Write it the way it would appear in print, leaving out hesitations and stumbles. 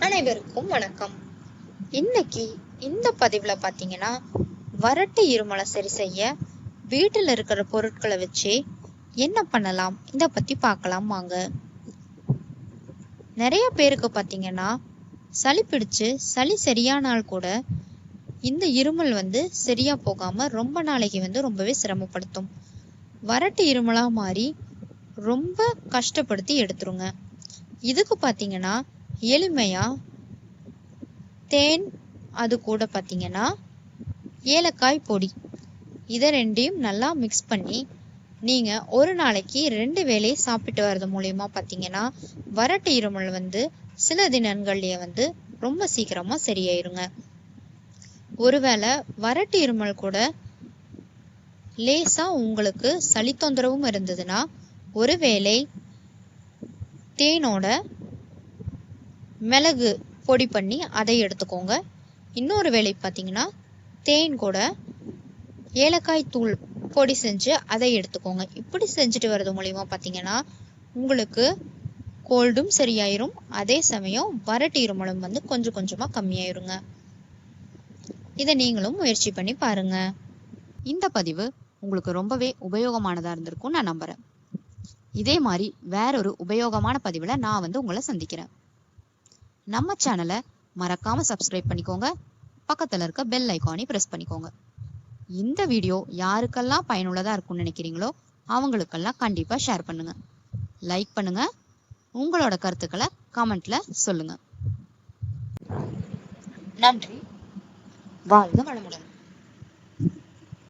அனைவருக்கும் வணக்கம். இன்னைக்கு இந்த பதிவுல பாத்தீங்கன்னா வறட்டு இருமலை சரி செய்ய வீட்டுல இருக்கிற பொருட்களை வச்சு என்ன பண்ணலாம் இத பத்தி பார்க்கலாம் வாங்க. நிறைய பேருக்கு பாத்தீங்கன்னா சளி பிடிச்சு சளி சரியானால் கூட இந்த இருமல் சரியா போகாம ரொம்ப நாளைக்கு ரொம்பவே சிரமப்படுத்தும். வறட்டு இருமலா மாறி ரொம்ப கஷ்டப்படுத்தி எடுத்துருங்க. இதுக்கு பாத்தீங்கன்னா எளிமையா தேன், அது கூட பாத்தீங்கன்னா ஏலக்காய் பொடி, இதை ரெண்டையும் நல்லா மிக்ஸ் பண்ணி நீங்க ஒரு நாளைக்கு 2 வேளை சாப்பிட்டு வர்றது மூலியமா பாத்தீங்கன்னா வறட்டு இருமல் சில தினங்கள்லயே ரொம்ப சீக்கிரமா சரியாயிருங்க. ஒருவேளை வறட்டு இருமல் கூட லேசா உங்களுக்கு சளி தொந்தரவும் இருந்ததுன்னா ஒருவேளை தேனோட மிளகு பொடி பண்ணி அதை எடுத்துக்கோங்க. இன்னொரு வேளை பார்த்தீங்கன்னா தேன் கூட ஏலக்காய் தூள் பொடி செஞ்சு அதை எடுத்துக்கோங்க. இப்படி செஞ்சுட்டு வர்றது மூலியமா பார்த்தீங்கன்னா உங்களுக்கு கோல்டும் சரியாயிரும், அதே சமயம் வறட்டு இருமலும் கொஞ்சம் கொஞ்சமா கம்மியாயிருங்க. இதை நீங்களும் முயற்சி பண்ணி பாருங்க. இந்த பதிவு உங்களுக்கு ரொம்பவே உபயோகமானதா இருந்திருக்கும் நான் நம்புறேன். இதே மாதிரி வேறொரு உபயோகமான பதிவுல நான் உங்களை சந்திக்கிறேன். நம்ம சேனலை மறக்காம சப்ஸ்கிரைப் பண்ணிக்கோங்க. பக்கத்துல இருக்க பெல் ஐகானை பிரஸ் பண்ணிக்கோங்க. இந்த வீடியோ யாருக்கெல்லாம் பயனுள்ளதா இருக்கும்னு நினைக்கிறீங்களோ அவங்களுக்கெல்லாம் கண்டிப்பா ஷேர் பண்ணுங்க, லைக் பண்ணுங்க, உங்களோட கருத்துக்களை கமெண்ட்ல சொல்லுங்க. நன்றி. வாழ்க வளமுடன்.